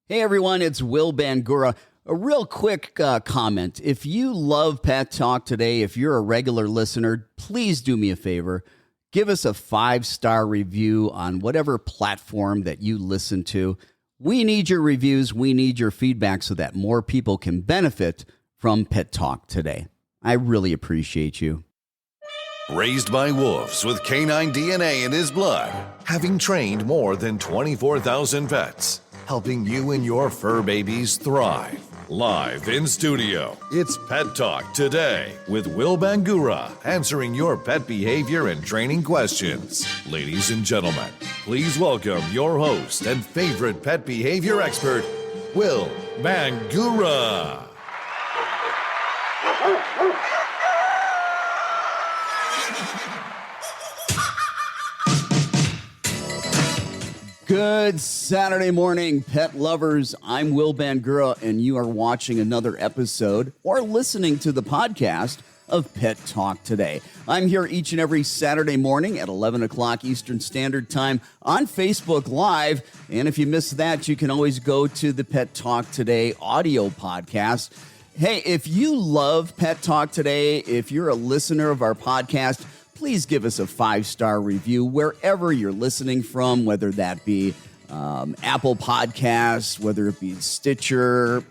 Hey everyone, it's Will Bangura. A real quick comment. If you love Pet Talk today, if you're a regular listener, please do me a favor. Give us a 5-star review on whatever platform that you listen to. We need your reviews. We need your feedback so that more people can benefit from Pet Talk today. I really appreciate you. Raised by wolves with canine DNA in his blood, having trained more than 24,000 pets, helping you and your fur babies thrive. Live in studio, it's Pet Talk Today with Will Bangura, answering your pet behavior and training questions. Ladies and gentlemen, please welcome your host and favorite pet behavior expert, Will Bangura. Good Saturday morning, pet lovers. I'm Will Bangura, and you are watching another episode or listening to the podcast of Pet Talk Today. I'm here each and every Saturday morning at 11 o'clock Eastern Standard Time on Facebook Live. And if you miss that, you can always go to the Pet Talk Today audio podcast. Hey, if you love Pet Talk Today, if you're a listener of our podcast, please give us a 5-star review wherever you're listening from, whether that be Apple Podcasts, whether it be Stitcher,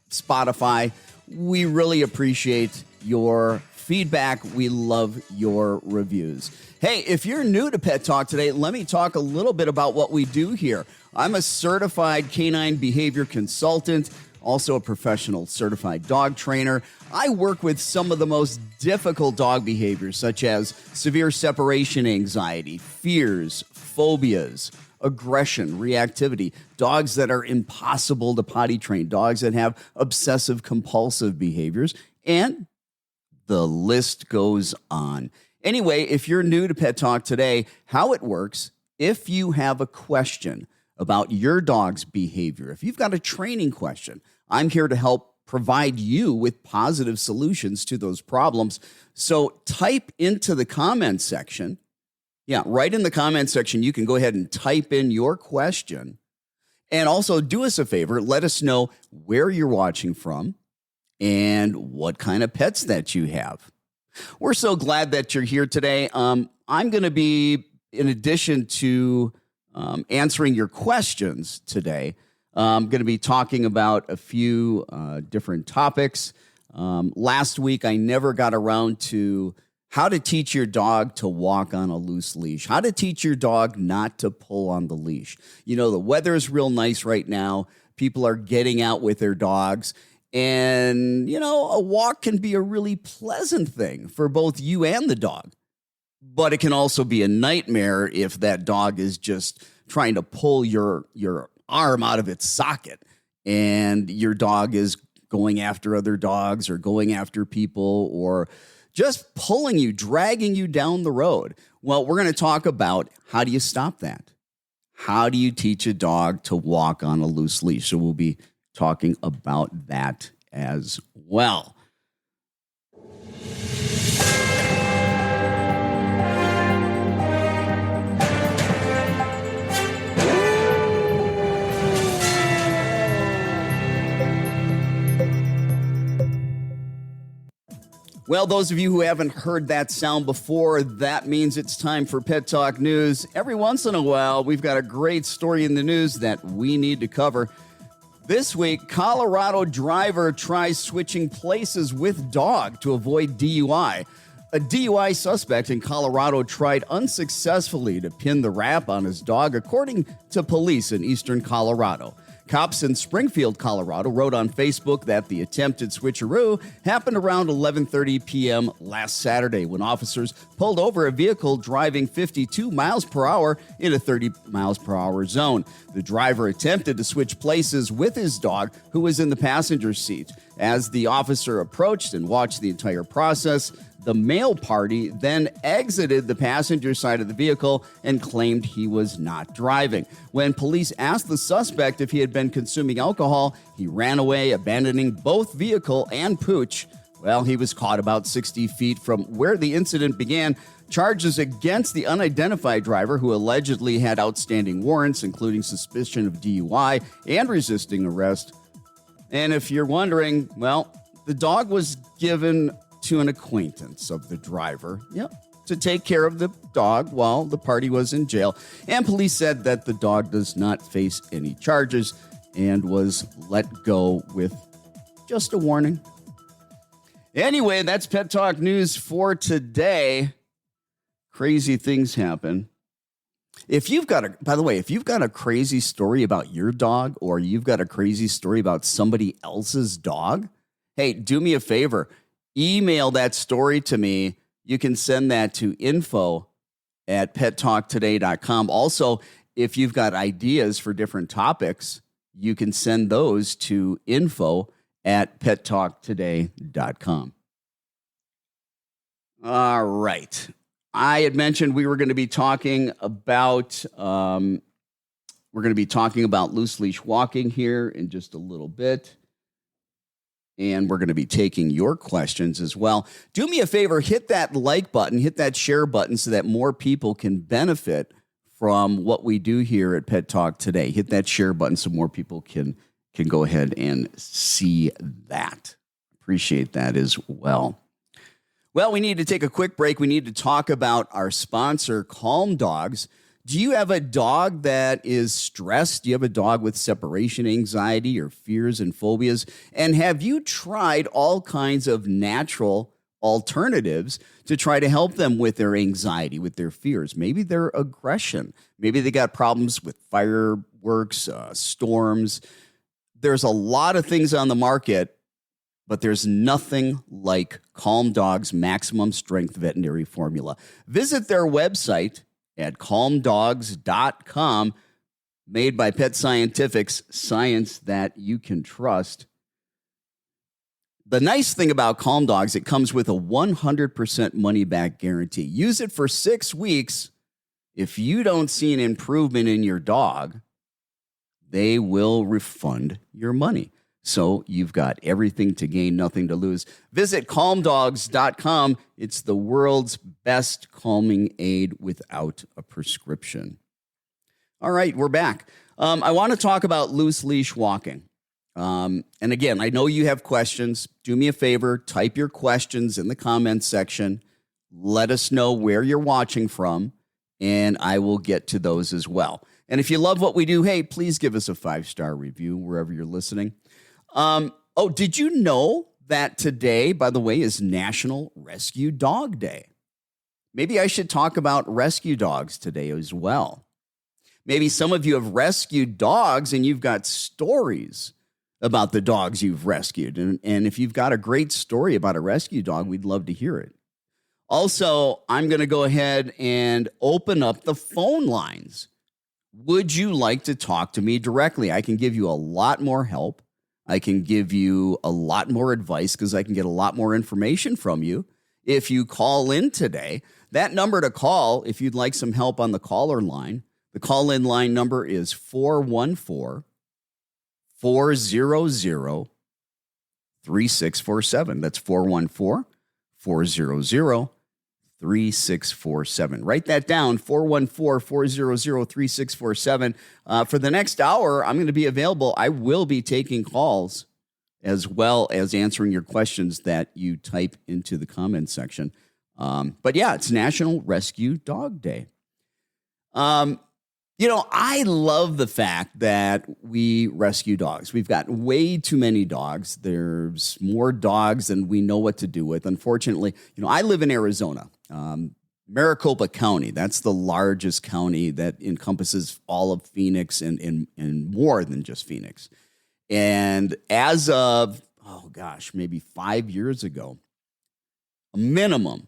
Spotify. We really appreciate your feedback. We love your reviews. Hey, if you're new to Pet Talk Today, let me talk a little bit about what we do here. I'm a certified canine behavior consultant, also a professional certified dog trainer. I work with some of the most difficult dog behaviors, such as severe separation anxiety, fears, phobias, aggression, reactivity, dogs that are impossible to potty train, dogs that have obsessive compulsive behaviors, and the list goes on. Anyway, if you're new to Pet Talk Today, how it works, if you have a question about your dog's behavior, if you've got a training question, I'm here to help provide you with positive solutions to those problems. So type into the comment section. Yeah, right in the comment section, you can go ahead and type in your question. And also do us a favor, let us know where you're watching from and what kind of pets that you have. We're so glad that you're here today. I'm going to be, in addition to answering your questions today, I'm going to be talking about a few different topics. Last week, I never got around to how to teach your dog to walk on a loose leash, how to teach your dog not to pull on the leash. You know, the weather is real nice right now. People are getting out with their dogs. And, you know, a walk can be a really pleasant thing for both you and the dog. But it can also be a nightmare if that dog is just trying to pull your arm out of its socket and your dog is going after other dogs or going after people or just pulling you, dragging you down the road. Well, we're going to talk about how do you stop that? How do you teach a dog to walk on a loose leash? So we'll be talking about that as well. Well, those of you who haven't heard that sound before, that means it's time for Pet Talk News. Every once in a while, we've got a great story in the news that we need to cover. This week, Colorado driver tries switching places with dog to avoid DUI. A DUI suspect in Colorado tried unsuccessfully to pin the rap on his dog, according to police in eastern Colorado. Cops in Springfield, Colorado, wrote on Facebook that the attempted switcheroo happened around 11:30 p.m. last Saturday when officers pulled over a vehicle driving 52 miles per hour in a 30 miles per hour zone. The driver attempted to switch places with his dog, who was in the passenger seat. As the officer approached and watched the entire process, the male party then exited the passenger side of the vehicle and claimed he was not driving. When police asked the suspect if he had been consuming alcohol, he ran away, abandoning both vehicle and pooch. Well, he was caught about 60 feet from where the incident began. Charges against the unidentified driver, who allegedly had outstanding warrants, including suspicion of DUI and resisting arrest. And if you're wondering, well, the dog was given to an acquaintance of the driver. Yep. To take care of the dog while the party was in jail. And police said that the dog does not face any charges and was let go with just a warning. Anyway, that's Pet Talk News for today. Crazy things happen. If you've got a crazy story about your dog, or you've got a crazy story about somebody else's dog, hey, do me a favor. Email that story to me. You can send that to info@pettalktoday.com. Also, if you've got ideas for different topics, you can send those to info@pettalktoday.com. All right. I had mentioned we were going to be talking about loose leash walking here in just a little bit. And we're going to be taking your questions as well. Do me a favor, hit that like button, hit that share button so that more people can benefit from what we do here at Pet Talk Today. Hit that share button so more people can go ahead and see that. Appreciate that as well. Well, we need to take a quick break. We need to talk about our sponsor, Calm Dogs. Do you have a dog that is stressed? Do you have a dog with separation anxiety or fears and phobias? And have you tried all kinds of natural alternatives to try to help them with their anxiety, with their fears, maybe their aggression? Maybe they got problems with fireworks, storms. There's a lot of things on the market, but there's nothing like Calm Dogs Maximum Strength Veterinary Formula. Visit their website at calmdogs.com, made by Pet Scientifics, science that you can trust. The nice thing about Calm Dogs, it comes with a 100% money-back guarantee. Use it for 6 weeks. If you don't see an improvement in your dog, they will refund your money. So you've got everything to gain, nothing to lose. Visit calmdogs.com. It's the world's best calming aid without a prescription. All right, we're back. I want to talk about loose leash walking. And again, I know you have questions. Do me a favor, type your questions in the comments section. Let us know where you're watching from, and I will get to those as well. And if you love what we do, hey, please give us a 5-star review wherever you're listening. Did you know that today, by the way, is National Rescue Dog Day? Maybe I should talk about rescue dogs today as well. Maybe some of you have rescued dogs and you've got stories about the dogs you've rescued. And if you've got a great story about a rescue dog, we'd love to hear it. Also, I'm going to go ahead and open up the phone lines. Would you like to talk to me directly? I can give you a lot more help. I can give you a lot more advice because I can get a lot more information from you if you call in today. That number to call, if you'd like some help on the caller line, the call-in line number is 414-400-3647. That's 414-400-3647. Write that down, 414-400-3647. For the next hour, I'm going to be available. I will be taking calls as well as answering your questions that you type into the comments section. But yeah, it's National Rescue Dog Day. I love the fact that we rescue dogs. We've got way too many dogs. There's more dogs than we know what to do with. Unfortunately, I live in Arizona, Maricopa County. That's the largest county that encompasses all of Phoenix and more than just Phoenix. And as of, maybe 5 years ago, a minimum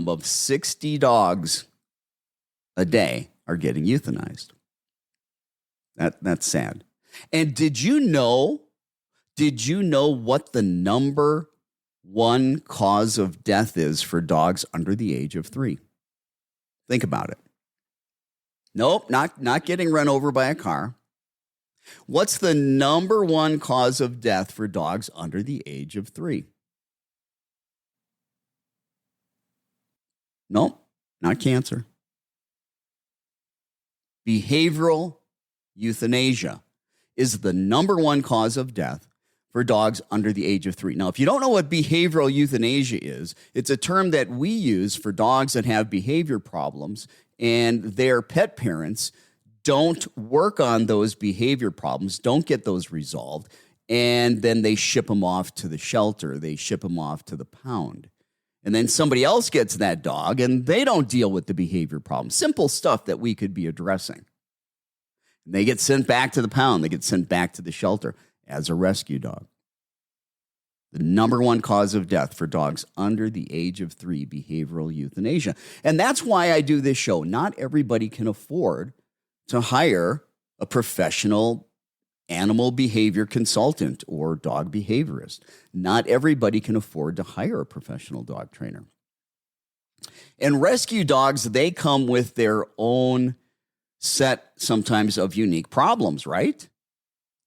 of 60 dogs a day are getting euthanized. That's sad. And did you know what the number one cause of death is for dogs under the age of 3? Think about it. Nope, not getting run over by a car. What's the number one cause of death for dogs under the age of 3? Nope, not cancer. Behavioral euthanasia is the number one cause of death for dogs under the age of 3. Now, if you don't know what behavioral euthanasia is, it's a term that we use for dogs that have behavior problems and their pet parents don't work on those behavior problems, don't get those resolved, and then they ship them off to the shelter. They ship them off to the pound. And then somebody else gets that dog and they don't deal with the behavior problem. Simple stuff that we could be addressing. And they get sent back to the pound. They get sent back to the shelter as a rescue dog. The number one cause of death for dogs under the age of 3, behavioral euthanasia. And that's why I do this show. Not everybody can afford to hire a professional animal behavior consultant or dog behaviorist. Not everybody can afford to hire a professional dog trainer. And rescue dogs, they come with their own set sometimes of unique problems, right?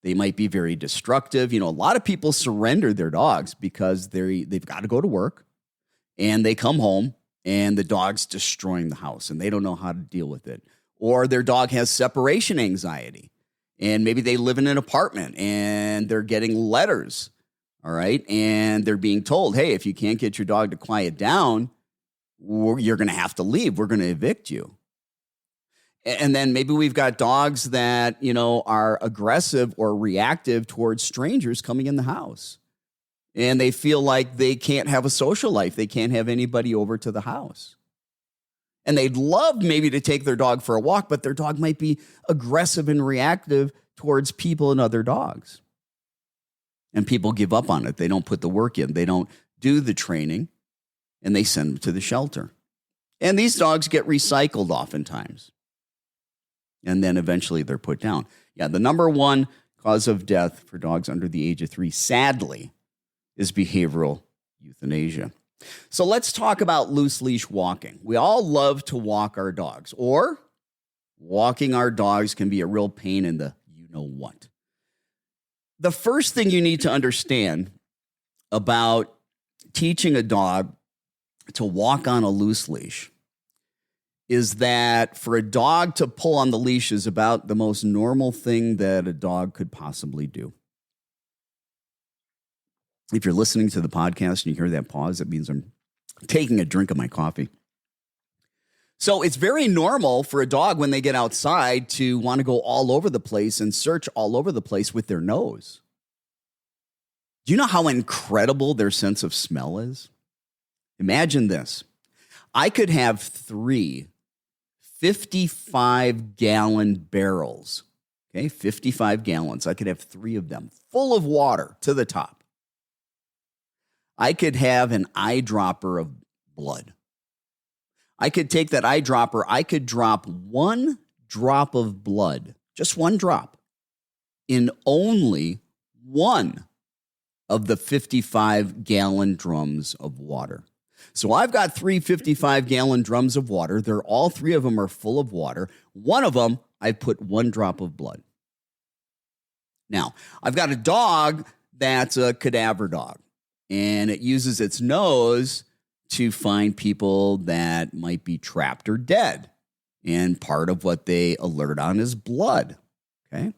They might be very destructive. You know, a lot of people surrender their dogs because they've got to go to work and they come home and the dog's destroying the house and they don't know how to deal with it. Or their dog has separation anxiety and maybe they live in an apartment and they're getting letters, all right? And they're being told, hey, if you can't get your dog to quiet down, you're going to have to leave. We're going to evict you. And then maybe we've got dogs that, you know, are aggressive or reactive towards strangers coming in the house. And they feel like they can't have a social life. They can't have anybody over to the house. And they'd love maybe to take their dog for a walk, but their dog might be aggressive and reactive towards people and other dogs. And people give up on it. They don't put the work in. They don't do the training, and they send them to the shelter. And these dogs get recycled oftentimes. And then eventually they're put down. Yeah, the number one cause of death for dogs under the age of 3, sadly, is behavioral euthanasia. So let's talk about loose leash walking. We all love to walk our dogs, or walking our dogs can be a real pain in the you-know-what. The first thing you need to understand about teaching a dog to walk on a loose leash is that for a dog to pull on the leash is about the most normal thing that a dog could possibly do. If you're listening to the podcast and you hear that pause, that means I'm taking a drink of my coffee. So it's very normal for a dog when they get outside to want to go all over the place and search all over the place with their nose. Do you know how incredible their sense of smell is? Imagine this. I could have 3 55-gallon barrels, okay, 55 gallons. I could have 3 of them full of water to the top. I could have an eyedropper of blood. I could take that eyedropper. I could drop 1 drop of blood, just 1 drop, in only 1 of the 55-gallon drums of water. So I've got 3 55-gallon drums of water. They're all 3 of them are full of water. One of them, I put 1 drop of blood. Now, I've got a dog that's a cadaver dog, and it uses its nose to find people that might be trapped or dead. And part of what they alert on is blood, okay?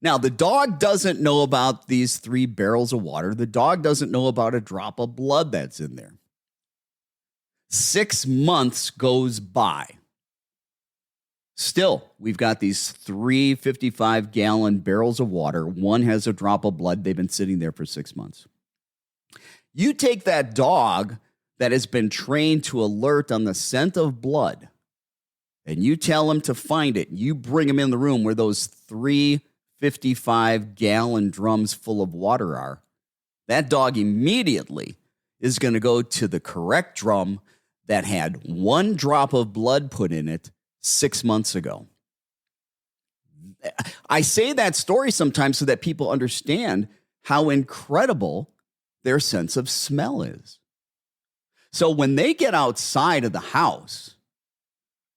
Now, the dog doesn't know about these 3 barrels of water. The dog doesn't know about a drop of blood that's in there. 6 months goes by. Still, we've got these 3 55-gallon barrels of water. One has a drop of blood. They've been sitting there for 6 months. You take that dog that has been trained to alert on the scent of blood, and you tell him to find it. You bring him in the room where those 3 55-gallon drums full of water are. That dog immediately is going to go to the correct drum that had 1 drop of blood put in it 6 months ago. I say that story sometimes so that people understand how incredible their sense of smell is. So when they get outside of the house,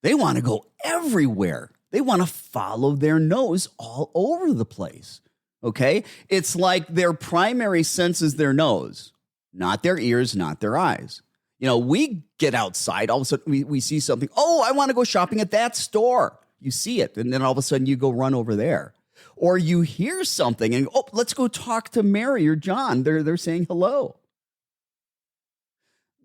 they want to go everywhere. They want to follow their nose all over the place, okay? It's like their primary sense is their nose, not their ears, not their eyes. We get outside, all of a sudden we see something. Oh, I want to go shopping at that store. You see it, and then all of a sudden you go run over there. Or you hear something and, oh, let's go talk to Mary or John. They're saying hello.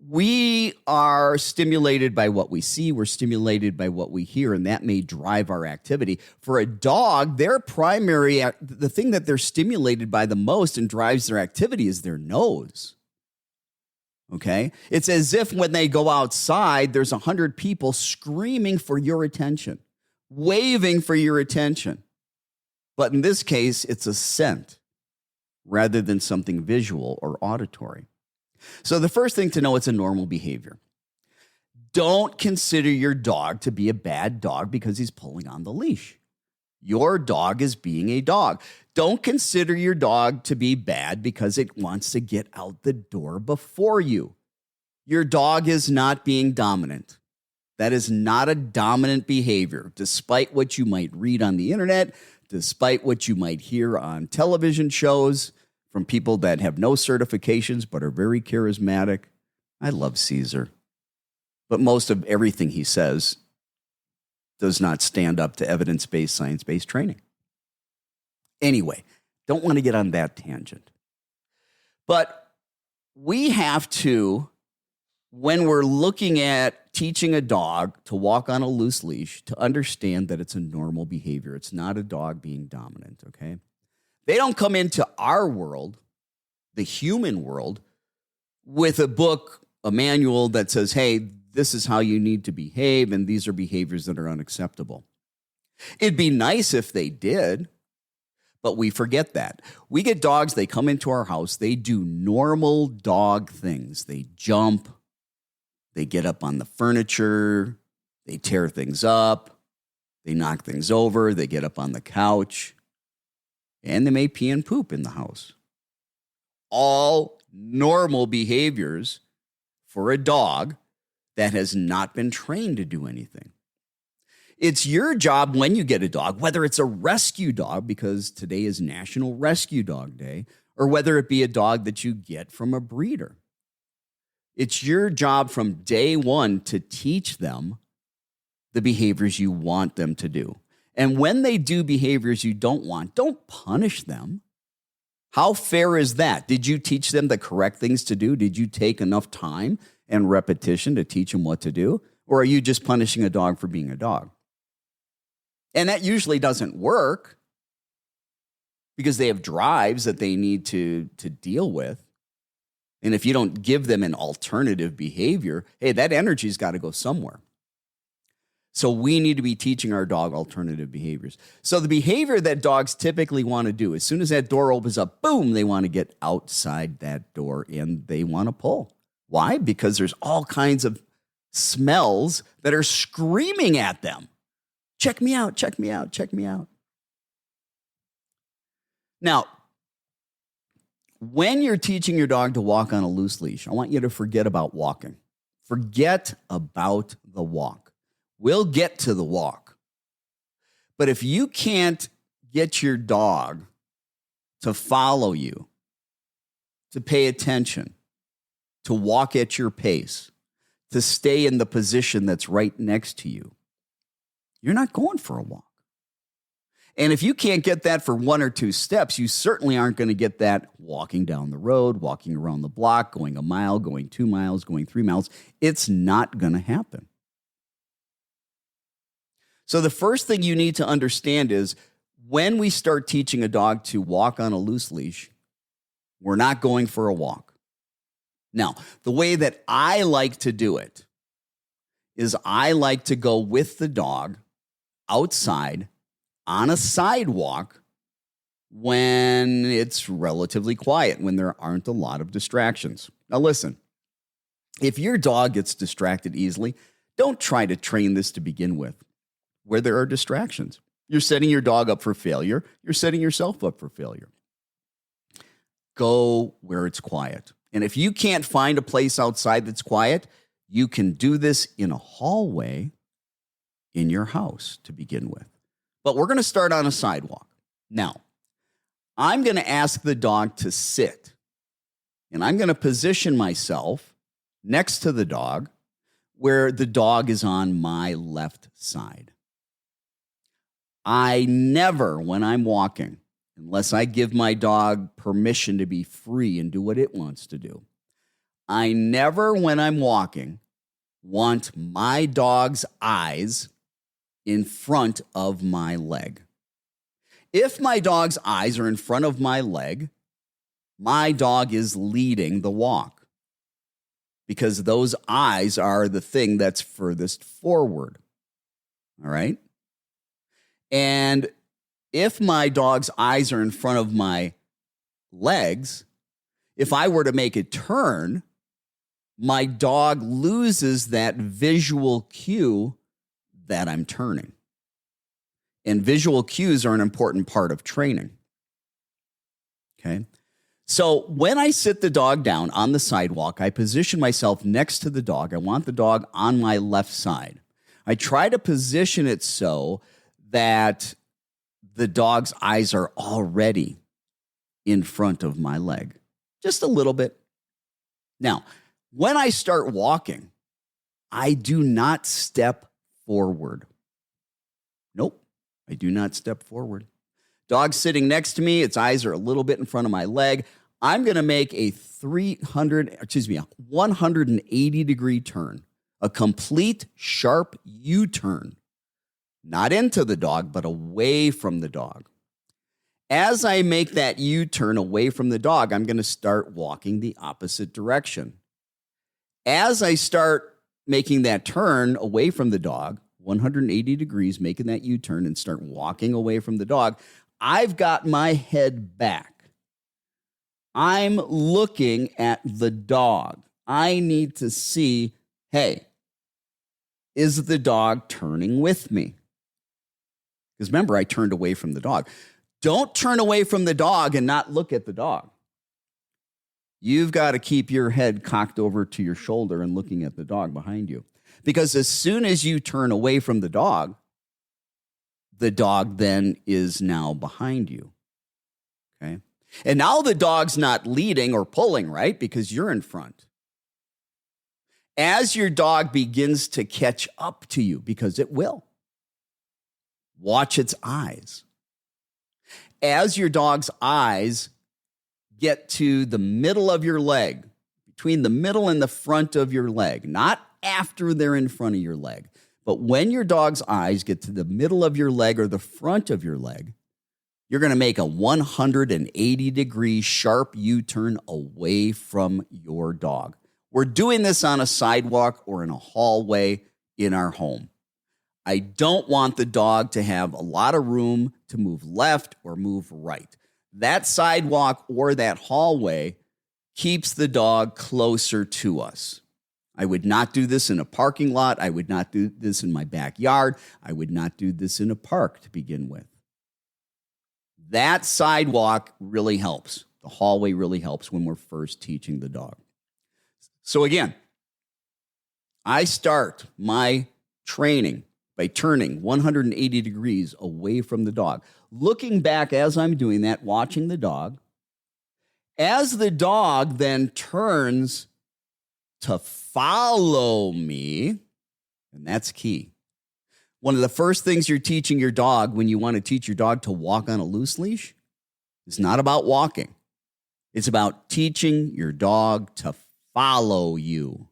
We are stimulated by what we see. We're stimulated by what we hear, and that may drive our activity. For a dog, their primary, the thing that they're stimulated by the most and drives their activity is their nose. Okay? It's as if when they go outside, there's 100 people screaming for your attention, waving for your attention. But in this case, it's a scent rather than something visual or auditory. So the first thing to know, it's a normal behavior. Don't consider your dog to be a bad dog because he's pulling on the leash. Your dog is being a dog. Don't consider your dog to be bad because it wants to get out the door before you. Your dog is not being dominant. That is not a dominant behavior, despite what you might read on the internet, despite what you might hear on television shows from people that have no certifications but are very charismatic. I love Caesar. But most of everything he says does not stand up to evidence-based, science-based training. Anyway, don't want to get on that tangent. But we have to, when we're looking at teaching a dog to walk on a loose leash, to understand that it's a normal behavior. It's not a dog being dominant, okay? They don't come into our world, the human world, with a book, a manual that says, hey, this is how you need to behave, and these are behaviors that are unacceptable. It'd be nice if they did, but we forget that. We get dogs, they come into our house, they do normal dog things. They jump, they get up on the furniture, they tear things up, they knock things over, they get up on the couch, and they may pee and poop in the house. All normal behaviors for a dog that has not been trained to do anything. It's your job when you get a dog, whether it's a rescue dog, because today is National Rescue Dog Day, or whether it be a dog that you get from a breeder. It's your job from day one to teach them the behaviors you want them to do. And when they do behaviors you don't want, don't punish them. How fair is that? Did you teach them the correct things to do? Did you take enough time and repetition to teach them what to do? Or are you just punishing a dog for being a dog? And that usually doesn't work because they have drives that they need to deal with. And if you don't give them an alternative behavior, hey, that energy's got to go somewhere. So we need to be teaching our dog alternative behaviors. So the behavior that dogs typically want to do, as soon as that door opens up, boom, they want to get outside that door and they want to pull. Why? Because there's all kinds of smells that are screaming at them. Check me out, check me out, check me out. Now, when you're teaching your dog to walk on a loose leash, I want you to forget about walking. Forget about the walk. We'll get to the walk. But if you can't get your dog to follow you, to pay attention, to walk at your pace, to stay in the position that's right next to you, you're not going for a walk. And if you can't get that for 1 or 2 steps, you certainly aren't going to get that walking down the road, walking around the block, going a mile, going 2 miles, going 3 miles. It's not going to happen. So the first thing you need to understand is when we start teaching a dog to walk on a loose leash, we're not going for a walk. Now, the way that I like to do it is I like to go with the dog outside on a sidewalk when it's relatively quiet, when there aren't a lot of distractions. Now listen, if your dog gets distracted easily, don't try to train this to begin with where there are distractions. You're setting your dog up for failure. You're setting yourself up for failure. Go where it's quiet. And if you can't find a place outside that's quiet, you can do this in a hallway in your house to begin with. But we're going to start on a sidewalk. Now, I'm going to ask the dog to sit, and I'm going to position myself next to the dog where the dog is on my left side. I never, when I'm walking, unless I give my dog permission to be free and do what it wants to do, I never, when I'm walking, want my dog's eyes in front of my leg. If my dog's eyes are in front of my leg, my dog is leading the walk because those eyes are the thing that's furthest forward. All right? And if my dog's eyes are in front of my legs, if I were to make a turn, my dog loses that visual cue that I'm turning. And visual cues are an important part of training. Okay? So when I sit the dog down on the sidewalk, I position myself next to the dog. I want the dog on my left side. I try to position it so that the dog's eyes are already in front of my leg, just a little bit. Now, when I start walking, I do not step forward. Nope, I do not step forward. Dog sitting next to me, its eyes are a little bit in front of my leg. I'm going to make a 180-degree turn, a complete sharp U-turn. Not into the dog, but away from the dog. As I make that U-turn away from the dog, I'm going to start walking the opposite direction. As I start making that turn away from the dog, 180 degrees, making that U-turn and start walking away from the dog, I've got my head back. I'm looking at the dog. I need to see, hey, is the dog turning with me? Because remember, I turned away from the dog. Don't turn away from the dog and not look at the dog. You've got to keep your head cocked over to your shoulder and looking at the dog behind you. Because as soon as you turn away from the dog then is now behind you. Okay? And now the dog's not leading or pulling, right? Because you're in front. As your dog begins to catch up to you, because it will, watch its eyes. As your dog's eyes get to the middle of your leg, between the middle and the front of your leg, not after they're in front of your leg, but when your dog's eyes get to the middle of your leg or the front of your leg, you're going to make a 180-degree sharp U-turn away from your dog. We're doing this on a sidewalk or in a hallway in our home. I don't want the dog to have a lot of room to move left or move right. That sidewalk or that hallway keeps the dog closer to us. I would not do this in a parking lot. I would not do this in my backyard. I would not do this in a park to begin with. That sidewalk really helps. The hallway really helps when we're first teaching the dog. So again, I start my training by turning 180 degrees away from the dog. Looking back as I'm doing that, watching the dog. As the dog then turns to follow me, and that's key. One of the first things you're teaching your dog when you want to teach your dog to walk on a loose leash is not about walking. It's about teaching your dog to follow you.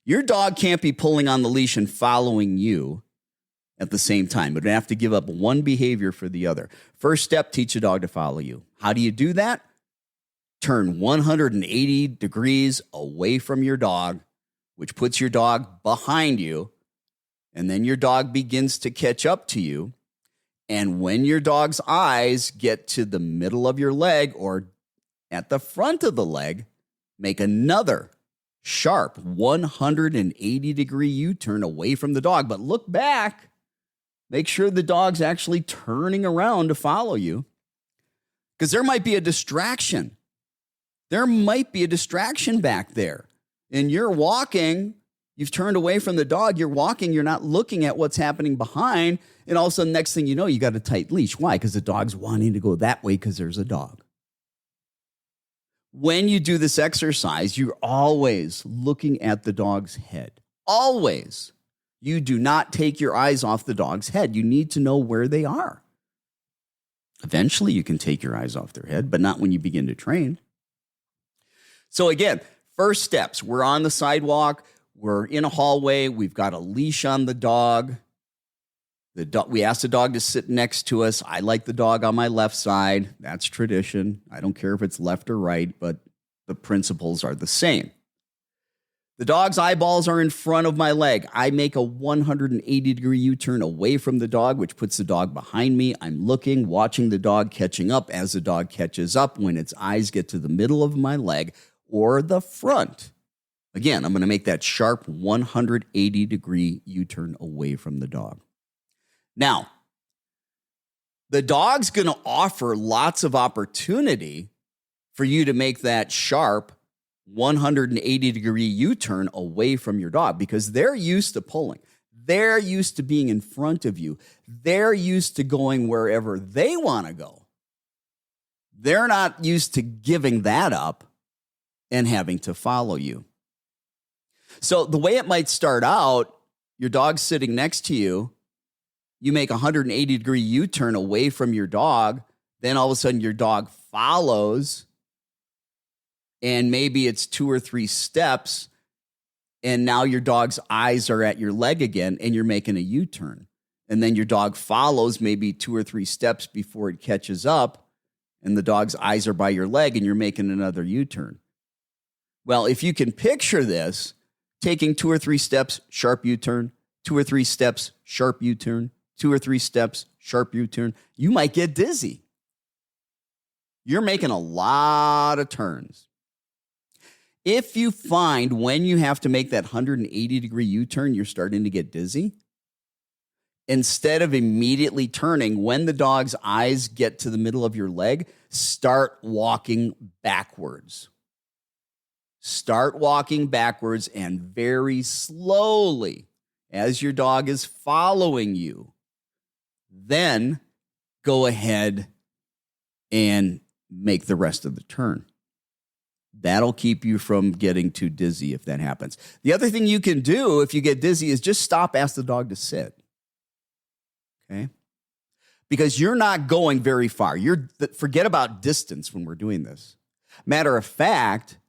Your dog can't be pulling on the leash and following you at the same time. But you have to give up one behavior for the other. First step, teach a dog to follow you. How do you do that? Turn 180 degrees away from your dog, which puts your dog behind you. And then your dog begins to catch up to you. And when your dog's eyes get to the middle of your leg or at the front of the leg, make another sharp 180-degree U-turn away from the dog. But look back. Make sure the dog's actually turning around to follow you. Because there might be a distraction. There might be a distraction back there. And you're walking, you've turned away from the dog, you're walking, you're not looking at what's happening behind, and all of a sudden, next thing you know, you got a tight leash. Why? Because the dog's wanting to go that way because there's a dog. when you do this exercise, you're always looking at the dog's head. Always. You do not take your eyes off the dog's head. You need to know where they are. Eventually, you can take your eyes off their head, but not when you begin to train. So again, first steps. We're on the sidewalk. We're in a hallway. We've got a leash on the dog. We ask the dog to sit next to us. I like the dog on my left side. That's tradition. I don't care if it's left or right, but the principles are the same. The dog's eyeballs are in front of my leg. I make a 180-degree U-turn away from the dog, which puts the dog behind me. I'm looking, watching the dog catching up. As the dog catches up, when its eyes get to the middle of my leg or the front, again, I'm going to make that sharp 180-degree U-turn away from the dog. Now, the dog's going to offer lots of opportunity for you to make that sharp 180-degree U-turn away from your dog because they're used to pulling. They're used to being in front of you. They're used to going wherever they want to go. They're not used to giving that up and having to follow you. So the way it might start out, your dog's sitting next to you. You make a 180-degree U-turn away from your dog. Then all of a sudden your dog follows. And maybe it's 2 or 3 steps, and now your dog's eyes are at your leg again, and you're making a U-turn. And then your dog follows maybe 2 or 3 steps before it catches up, and the dog's eyes are by your leg, and you're making another U-turn. Well, if you can picture this, taking 2 or 3 steps, sharp U-turn, 2 or 3 steps, sharp U-turn, 2 or 3 steps, sharp U-turn, you might get dizzy. You're making a lot of turns. If you find when you have to make that 180-degree U-turn, you're starting to get dizzy, instead of immediately turning, when the dog's eyes get to the middle of your leg, start walking backwards. Start walking backwards and very slowly, as your dog is following you, then go ahead and make the rest of the turn. That'll keep you from getting too dizzy if that happens. The other thing you can do if you get dizzy is just stop, ask the dog to sit. Okay? Because you're not going very far. Forget about distance when we're doing this. Matter of fact,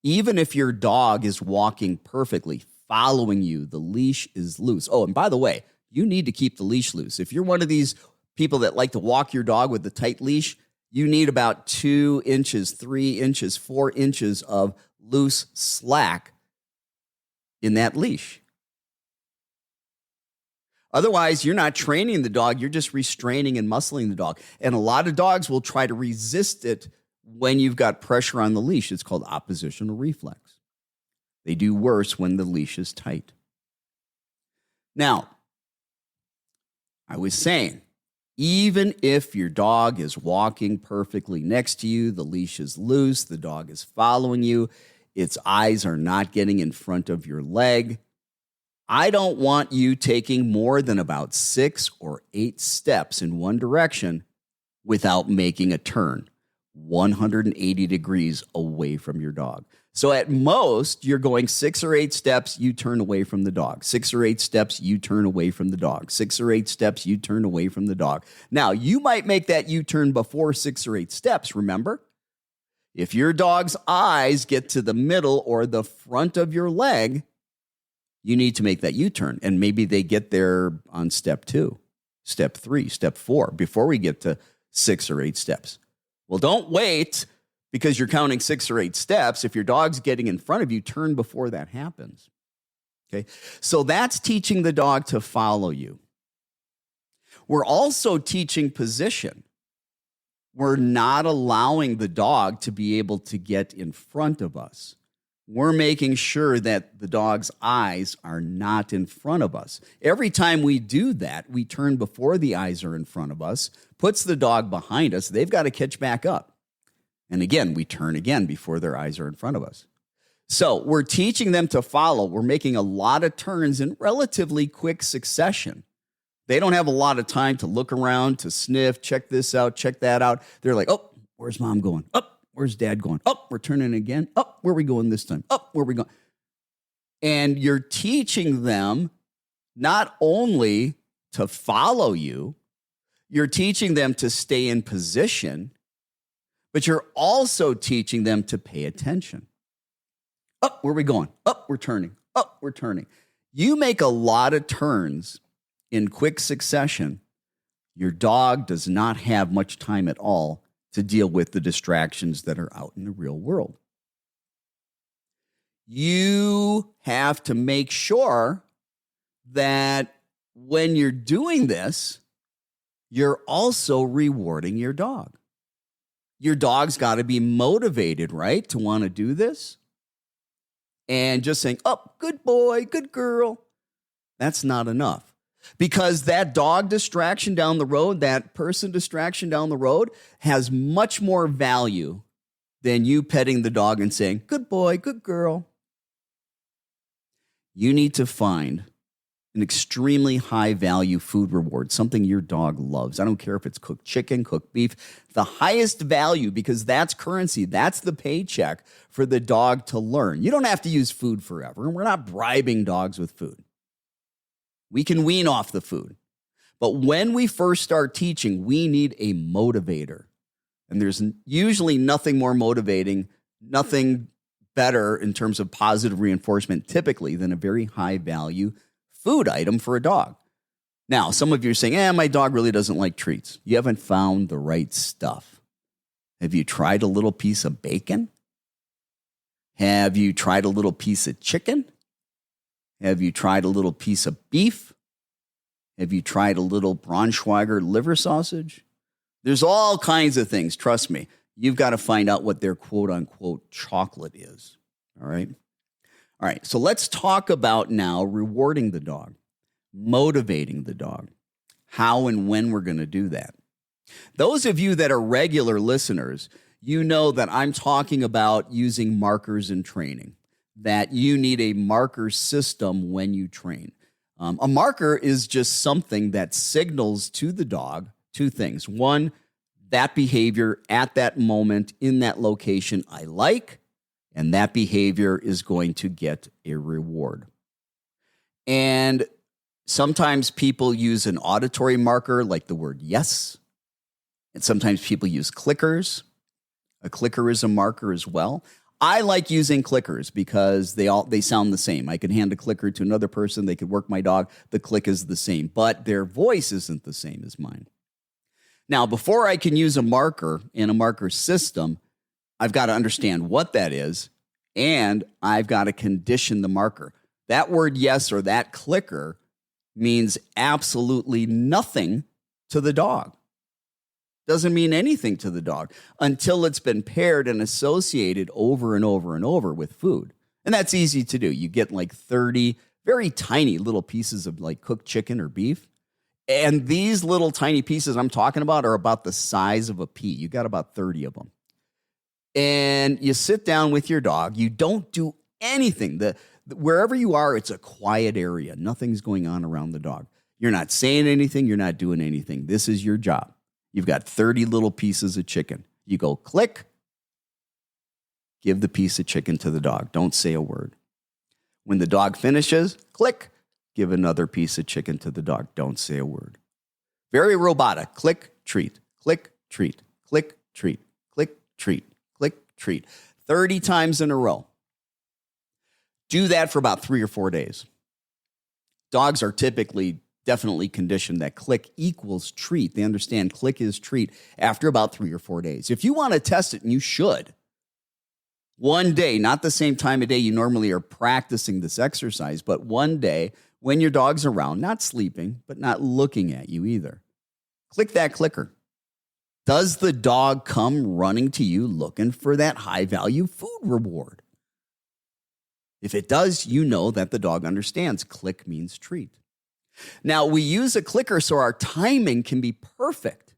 even if your dog is walking perfectly, following you, the leash is loose. Oh, and by the way, you need to keep the leash loose. If you're one of these people that like to walk your dog with the tight leash, you need about 2 inches, 3 inches, 4 inches of loose slack in that leash. Otherwise, you're not training the dog. You're just restraining and muscling the dog. And a lot of dogs will try to resist it when you've got pressure on the leash. It's called oppositional reflex. They do worse when the leash is tight. Now, I was saying, even if your dog is walking perfectly next to you, the leash is loose, the dog is following you, its eyes are not getting in front of your leg, I don't want you taking more than about 6 or 8 steps in one direction without making a turn 180 degrees away from your dog. So at most, you're going 6 or 8 steps, you turn away from the dog. 6 or 8 steps, you turn away from the dog. 6 or 8 steps, you turn away from the dog. Now, you might make that U-turn before 6 or 8 steps, remember? If your dog's eyes get to the middle or the front of your leg, you need to make that U-turn. And maybe they get there on step 2, step 3, step 4, before we get to 6 or 8 steps. Well, don't wait because you're counting 6 or 8 steps. If your dog's getting in front of you, turn before that happens. Okay, so that's teaching the dog to follow you. We're also teaching position. We're not allowing the dog to be able to get in front of us. We're making sure that the dog's eyes are not in front of us. Every time we do that, we turn before the eyes are in front of us, puts the dog behind us. They've got to catch back up. And again, we turn again before their eyes are in front of us. So we're teaching them to follow. We're making a lot of turns in relatively quick succession. They don't have a lot of time to look around, to sniff, check this out, check that out. They're like, oh, where's mom going? Oh, where's dad going? Oh, we're turning again. Oh, where are we going this time? Oh, where are we going? And you're teaching them not only to follow you, you're teaching them to stay in position, but you're also teaching them to pay attention. Oh, where are we going? Oh, we're turning. Oh, we're turning. You make a lot of turns in quick succession. Your dog does not have much time at all to deal with the distractions that are out in the real world. You have to make sure that when you're doing this, you're also rewarding your dog. Your dog's got to be motivated, right, to want to do this. And just saying, oh, good boy, good girl, that's not enough. Because that dog distraction down the road, that person distraction down the road has much more value than you petting the dog and saying, good boy, good girl. You need to find an extremely high value food reward, something your dog loves. I don't care if it's cooked chicken, cooked beef, the highest value, because that's currency. That's the paycheck for the dog to learn. You don't have to use food forever, and we're not bribing dogs with food. We can wean off the food. But when we first start teaching, we need a motivator. And there's usually nothing more motivating, nothing better in terms of positive reinforcement typically than a very high value food item for a dog. Now, some of you are saying, my dog really doesn't like treats. You haven't found the right stuff. Have you tried a little piece of bacon? Have you tried a little piece of chicken? Have you tried a little piece of beef? Have you tried a little Braunschweiger liver sausage? There's all kinds of things. Trust me. You've got to find out what their quote unquote chocolate is. All right. All right. So let's talk about now rewarding the dog, motivating the dog, how and when we're going to do that. Those of you that are regular listeners, you know that I'm talking about using markers in training, that you need a marker system when you train. A marker is just something that signals to the dog two things. One, that behavior at that moment in that location I like, and that behavior is going to get a reward. And sometimes people use an auditory marker like the word yes, and sometimes people use clickers. A clicker is a marker as well. I like using clickers because they sound the same. I could hand a clicker to another person. They could work my dog. The click is the same, but their voice isn't the same as mine. Now, before I can use a marker in a marker system, I've got to understand what that is, and I've got to condition the marker. That word yes or that clicker means absolutely nothing to the dog. Doesn't mean anything to the dog until it's been paired and associated over and over and over with food. And that's easy to do. You get like 30 very tiny little pieces of like cooked chicken or beef. And these little tiny pieces I'm talking about are about the size of a pea. You got about 30 of them. And you sit down with your dog. You don't do anything. Wherever you are, it's a quiet area. Nothing's going on around the dog. You're not saying anything. You're not doing anything. This is your job. You've got 30 little pieces of chicken. You go click, give the piece of chicken to the dog. Don't say a word. When the dog finishes, click, give another piece of chicken to the dog. Don't say a word. Very robotic. Click, treat, click, treat, click, treat, click, treat, click, treat. 30 times in a row. Do that for about 3 or 4 days. Dogs are definitely conditioned that click equals treat. They understand click is treat after about 3 or 4 days. If you want to test it, and you should, one day, not the same time of day you normally are practicing this exercise, but one day when your dog's around, not sleeping, but not looking at you either, click that clicker. Does the dog come running to you looking for that high-value food reward? If it does, you know that the dog understands click means treat. Now, we use a clicker so our timing can be perfect.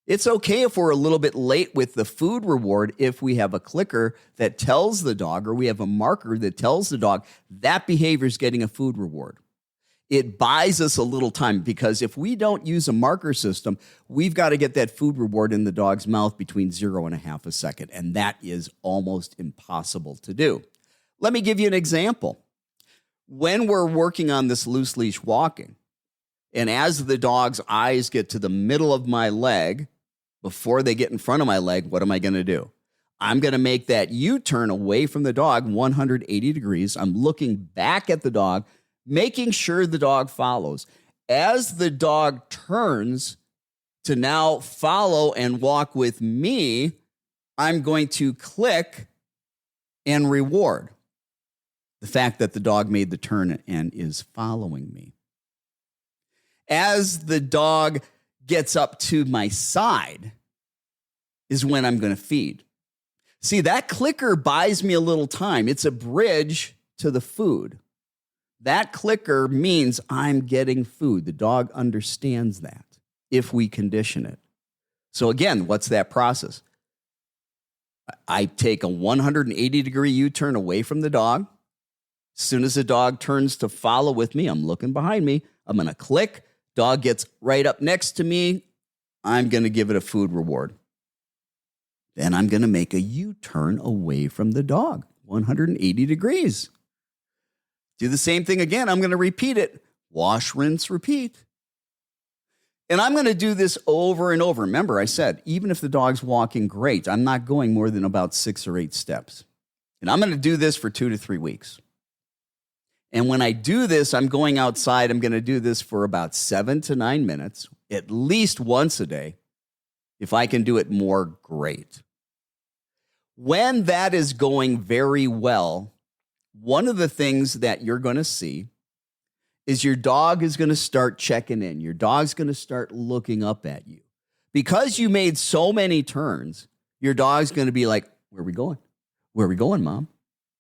It's okay if we're a little bit late with the food reward if we have a clicker that tells the dog, or we have a marker that tells the dog that behavior is getting a food reward. It buys us a little time because if we don't use a marker system, we've got to get that food reward in the dog's mouth between 0.5 seconds, and that is almost impossible to do. Let me give you an example. When we're working on this loose leash walking, and as the dog's eyes get to the middle of my leg, before they get in front of my leg, what am I going to do? I'm going to make that U-turn away from the dog 180 degrees. I'm looking back at the dog, making sure the dog follows. As the dog turns to now follow and walk with me, I'm going to click and reward the fact that the dog made the turn and is following me. As the dog gets up to my side is when I'm going to feed. See, that clicker buys me a little time. It's a bridge to the food. That clicker means I'm getting food. The dog understands that if we condition it. So again, what's that process? I take a 180-degree U-turn away from the dog. As soon as the dog turns to follow with me, I'm looking behind me. I'm going to click. Dog gets right up next to me. I'm going to give it a food reward. Then I'm going to make a U-turn away from the dog, 180 degrees. Do the same thing again. I'm going to repeat it. Wash, rinse, repeat. And I'm going to do this over and over. Remember, I said, even if the dog's walking great, I'm not going more than about 6 or 8 steps. And I'm going to do this for 2 to 3 weeks. And when I do this, I'm going outside. I'm going to do this for about 7 to 9 minutes, at least once a day. If I can do it more, great. When that is going very well, one of the things that you're going to see is your dog is going to start checking in. Your dog's going to start looking up at you. Because you made so many turns, your dog's going to be like, where are we going? Where are we going, Mom?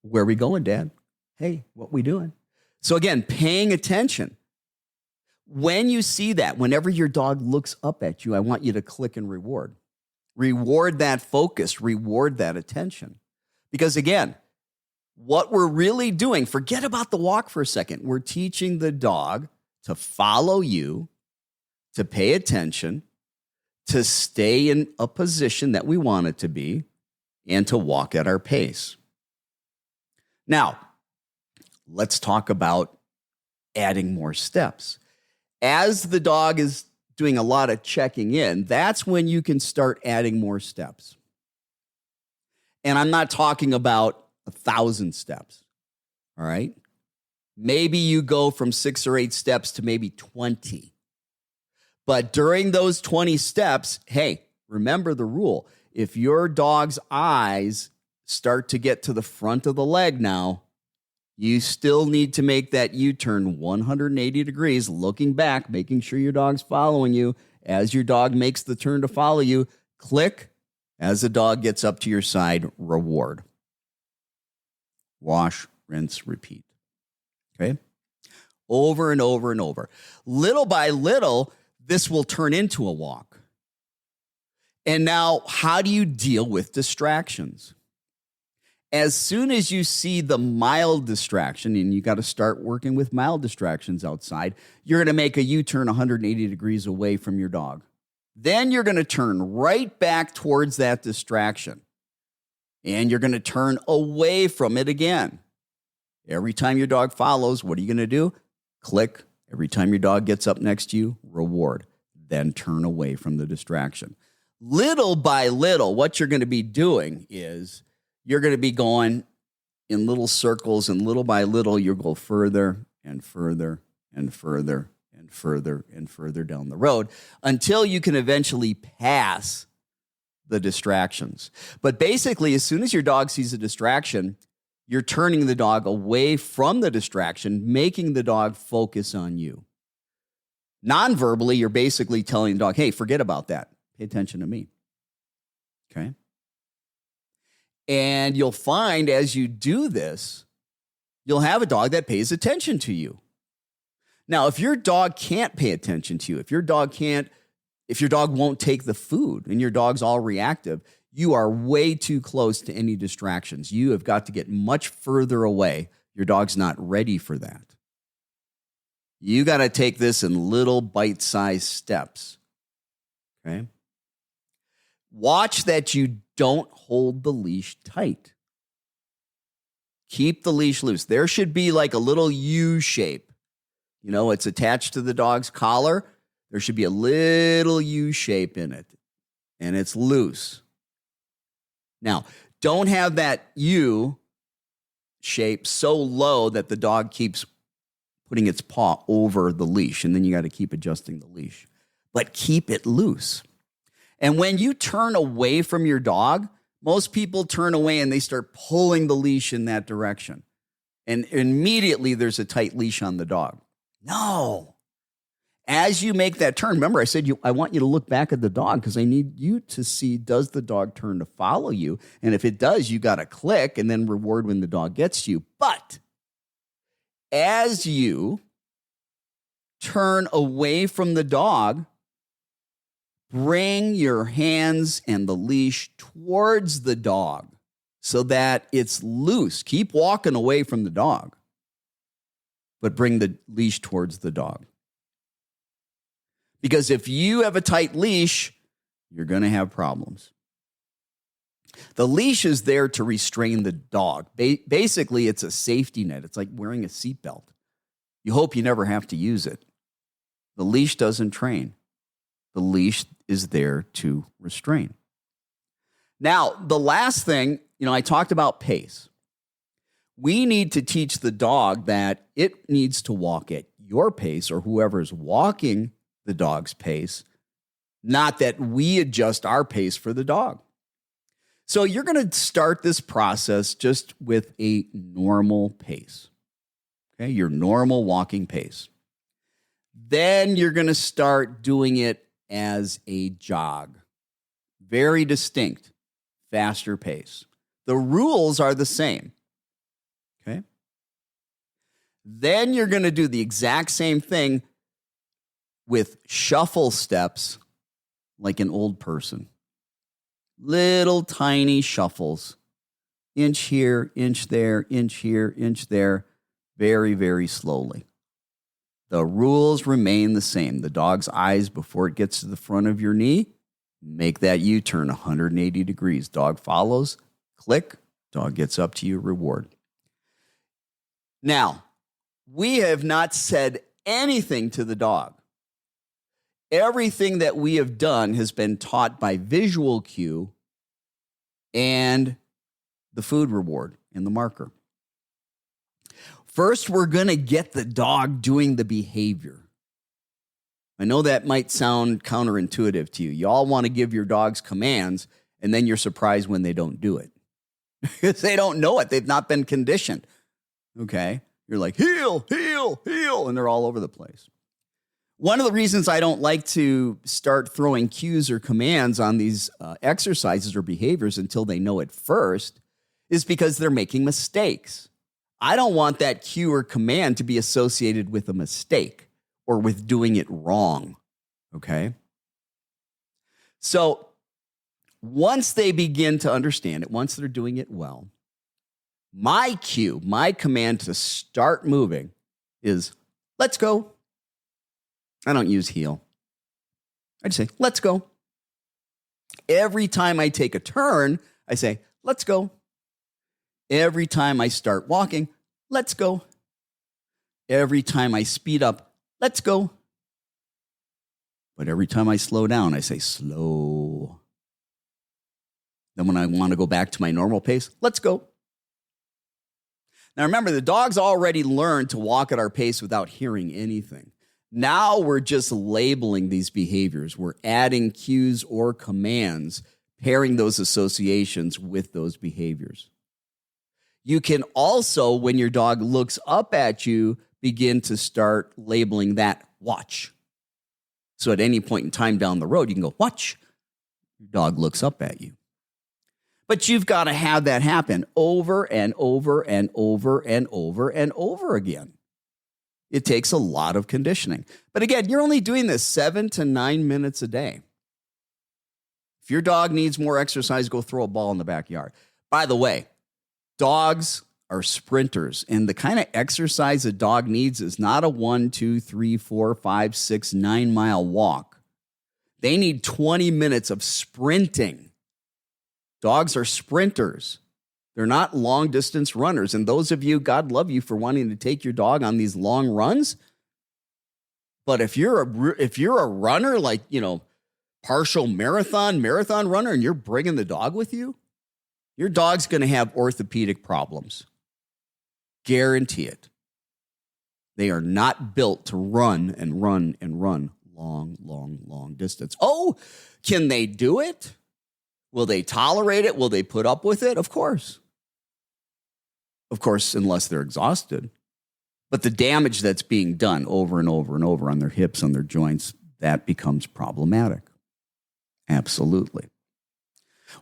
Where are we going, Dad? Hey, what we doing? So again, paying attention. When you see that, whenever your dog looks up at you, I want you to click and reward. Reward that focus, reward that attention. Because again, what we're really doing, forget about the walk for a second. We're teaching the dog to follow you, to pay attention, to stay in a position that we want it to be, and to walk at our pace. Now, let's talk about adding more steps. As the dog is doing a lot of checking in, that's when you can start adding more steps. And I'm not talking about 1,000 steps, all right? Maybe you go from 6 or 8 steps to maybe 20. But during those 20 steps, hey, remember the rule. If your dog's eyes start to get to the front of the leg now, you still need to make that U-turn 180 degrees, looking back, making sure your dog's following you. As your dog makes the turn to follow you, click. As the dog gets up to your side, reward. Wash, rinse, repeat. Okay? Over and over and over. Little by little, this will turn into a walk. And now, how do you deal with distractions? As soon as you see the mild distraction, and you got to start working with mild distractions outside, you're going to make a U-turn 180 degrees away from your dog. Then you're going to turn right back towards that distraction. And you're going to turn away from it again. Every time your dog follows, what are you going to do? Click. Every time your dog gets up next to you, reward. Then turn away from the distraction. Little by little, what you're going to be doing is you're going to be going in little circles, and little by little, you'll go further and further and further and further and further down the road until you can eventually pass the distractions. But basically, as soon as your dog sees a distraction, you're turning the dog away from the distraction, making the dog focus on you. Non-verbally, you're basically telling the dog, hey, forget about that. Pay attention to me. Okay? And you'll find as you do this, you'll have a dog that pays attention to you. Now, if your dog can't pay attention to you, if your dog won't take the food and your dog's all reactive, you are way too close to any distractions. You have got to get much further away. Your dog's not ready for that. You got to take this in little bite-sized steps. Okay? Watch that you don't hold the leash tight. Keep the leash loose. There should be like a little U shape. You know, it's attached to the dog's collar. There should be a little U shape in it, and it's loose. Now, don't have that U shape so low that the dog keeps putting its paw over the leash, and then you got to keep adjusting the leash. But keep it loose. And when you turn away from your dog, most people turn away and they start pulling the leash in that direction. And immediately there's a tight leash on the dog. No. As you make that turn, remember I said I want you to look back at the dog because I need you to see, does the dog turn to follow you? And if it does, you got to click and then reward when the dog gets to you. But as you turn away from the dog, bring your hands and the leash towards the dog so that it's loose. Keep walking away from the dog, but bring the leash towards the dog. Because if you have a tight leash, you're going to have problems. The leash is there to restrain the dog. Basically, it's a safety net. It's like wearing a seatbelt. You hope you never have to use it. The leash doesn't train. The leash is there to restrain. Now, the last thing, I talked about pace. We need to teach the dog that it needs to walk at your pace or whoever's walking the dog's pace, not that we adjust our pace for the dog. So you're going to start this process just with a normal pace, okay? Your normal walking pace. Then you're going to start doing it as a jog. Very distinct, faster pace. The rules are the same, okay? Then you're going to do the exact same thing with shuffle steps like an old person. Little tiny shuffles. Inch here, inch there, inch here, inch there. Very, very slowly. The rules remain the same. The dog's eyes before it gets to the front of your knee, make that U-turn 180 degrees. Dog follows, click, dog gets up to you, reward. Now, we have not said anything to the dog. Everything that we have done has been taught by visual cue and the food reward and the marker. First, we're going to get the dog doing the behavior. I know that might sound counterintuitive to you. You all want to give your dogs commands, and then you're surprised when they don't do it. Because they don't know it. They've not been conditioned. Okay? You're like, heel, heel, heel, and they're all over the place. One of the reasons I don't like to start throwing cues or commands on these exercises or behaviors until they know it first is because they're making mistakes. I don't want that cue or command to be associated with a mistake or with doing it wrong, okay? So once they begin to understand it, once they're doing it well, my cue, my command to start moving is, let's go. I don't use heel. I just say, let's go. Every time I take a turn, I say, let's go. Every time I start walking, let's go. Every time I speed up, let's go. But every time I slow down, I say, slow. Then when I want to go back to my normal pace, let's go. Now remember, the dog's already learned to walk at our pace without hearing anything. Now we're just labeling these behaviors. We're adding cues or commands, pairing those associations with those behaviors. You can also, when your dog looks up at you, begin to start labeling that watch. So at any point in time down the road, you can go, watch. Your dog looks up at you. But you've got to have that happen over and over and over and over and over again. It takes a lot of conditioning. But again, you're only doing this 7 to 9 minutes a day. If your dog needs more exercise, go throw a ball in the backyard. By the way, dogs are sprinters. And the kind of exercise a dog needs is not a 1, 2, 3, 4, 5, 6, 9 mile walk. They need 20 minutes of sprinting. Dogs are sprinters. They're not long distance runners. And those of you, God love you for wanting to take your dog on these long runs. But if you're a runner, like, partial marathon runner, and you're bringing the dog with you, your dog's going to have orthopedic problems. Guarantee it. They are not built to run and run and run long distance. Oh, can they do it? Will they tolerate it? Will they put up with it? Of course. Of course, unless they're exhausted. But the damage that's being done over and over and over on their hips, on their joints, that becomes problematic. Absolutely.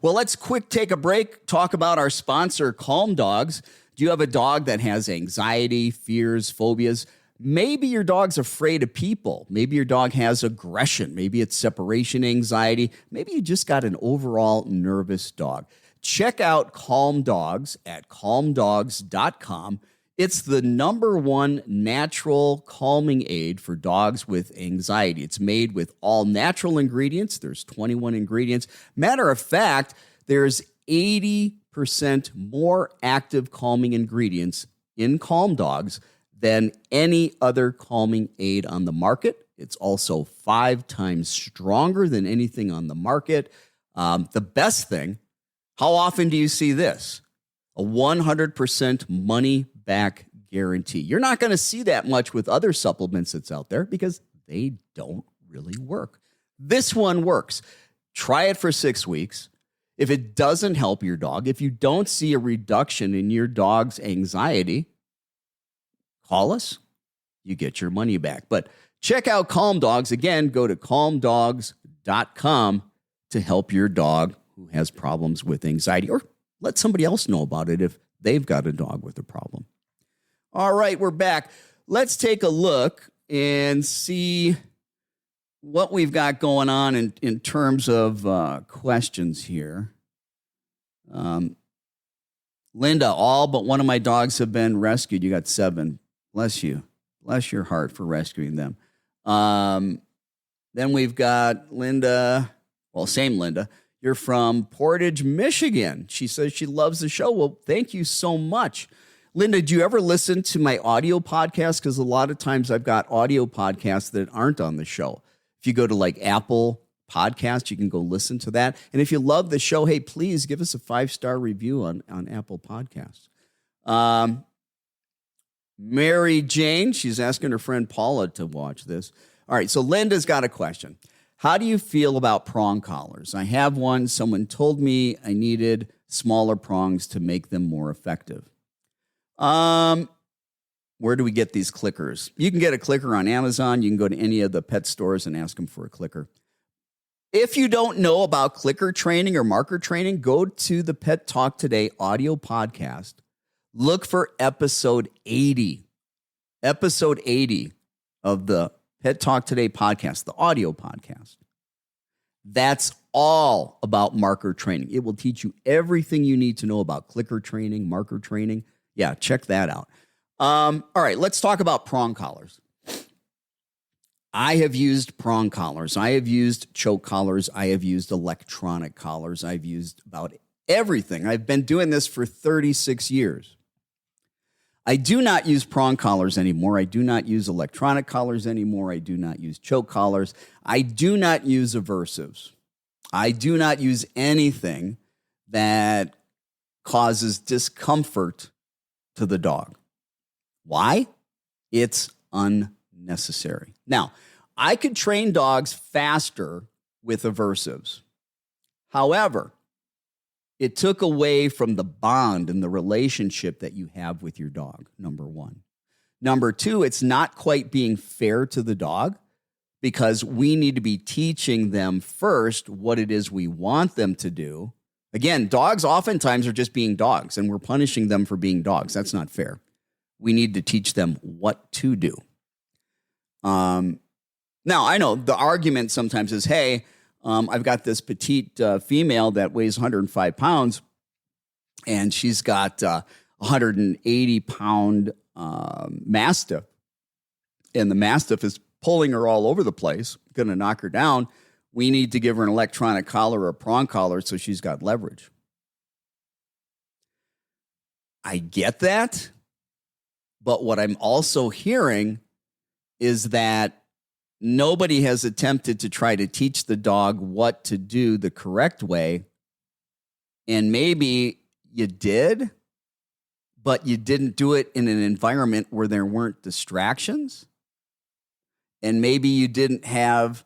Well, let's take a break, talk about our sponsor, Calm Dogs. Do you have a dog that has anxiety, fears, phobias? Maybe your dog's afraid of people. Maybe your dog has aggression. Maybe it's separation anxiety. Maybe you just got an overall nervous dog. Check out Calm Dogs at calmdogs.com. It's the #1 natural calming aid for dogs with anxiety. It's made with all natural ingredients. There's 21 ingredients. Matter of fact, there's 80% more active calming ingredients in Calm Dogs than any other calming aid on the market. It's also 5 times stronger than anything on the market. The best thing, how often do you see this? A 100% money back guarantee. You're not going to see that much with other supplements that's out there because they don't really work. This one works. Try it for 6 weeks. If it doesn't help your dog, if you don't see a reduction in your dog's anxiety, call us. You get your money back. But check out Calm Dogs. Again, go to calmdogs.com to help your dog who has problems with anxiety, or let somebody else know about it if they've got a dog with a problem. All right, we're back. Let's take a look and see what we've got going on in terms of questions here. Linda, all but one of my dogs have been rescued. You got 7. Bless you. Bless your heart for rescuing them. Then we've got Linda. Well, same Linda. You're from Portage, Michigan. She says she loves the show. Well, thank you so much. Linda, do you ever listen to my audio podcast? Because a lot of times I've got audio podcasts that aren't on the show. If you go to like Apple Podcasts, you can go listen to that. And if you love the show, hey, please give us a 5-star review on Apple Podcasts. Mary Jane, she's asking her friend Paula to watch this. All right, so Linda's got a question. How do you feel about prong collars? I have one. Someone told me I needed smaller prongs to make them more effective. Where do we get these clickers? You can get a clicker on Amazon. You can go to any of the pet stores and ask them for a clicker. If you don't know about clicker training or marker training, go to the Pet Talk Today audio podcast. Look for episode 80. Episode 80 of the Pet Talk Today podcast, the audio podcast. That's all about marker training. It will teach you everything you need to know about clicker training, marker training. Yeah, check that out. All right, let's talk about prong collars. I have used prong collars. I have used choke collars. I have used electronic collars. I've used about everything. I've been doing this for 36 years. I do not use prong collars anymore. I do not use electronic collars anymore. I do not use choke collars. I do not use aversives. I do not use anything that causes discomfort to the dog. Why? It's unnecessary. Now, I could train dogs faster with aversives. However, it took away from the bond and the relationship that you have with your dog, number one. Number two, it's not quite being fair to the dog because we need to be teaching them first what it is we want them to do. Again, dogs oftentimes are just being dogs, and we're punishing them for being dogs. That's not fair. We need to teach them what to do. Now, I know the argument sometimes is, hey, I've got this petite female that weighs 105 pounds, and she's got a 180-pound Mastiff, and the Mastiff is pulling her all over the place, going to knock her down, we need to give her an electronic collar or a prong collar so she's got leverage. I get that, but what I'm also hearing is that nobody has attempted to try to teach the dog what to do the correct way. And maybe you did, but you didn't do it in an environment where there weren't distractions. And maybe you didn't have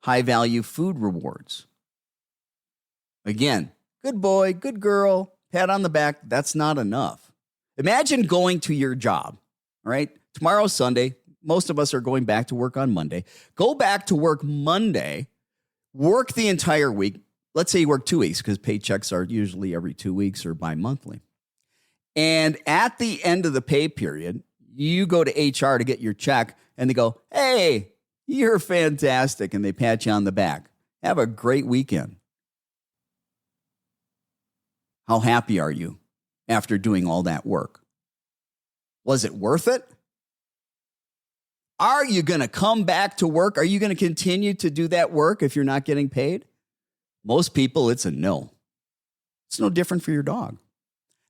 high-value food rewards. Again, good boy, good girl, pat on the back, that's not enough. Imagine going to your job, all right? Tomorrow's Sunday. Most of us are going back to work on Monday. Go back to work Monday, work the entire week. Let's say you work 2 weeks because paychecks are usually every 2 weeks or bi-monthly. And at the end of the pay period, you go to HR to get your check and they go, hey, you're fantastic. And they pat you on the back. Have a great weekend. How happy are you after doing all that work? Was it worth it? Are you going to come back to work? Are you going to continue to do that work if you're not getting paid? Most people, it's a no. It's no different for your dog.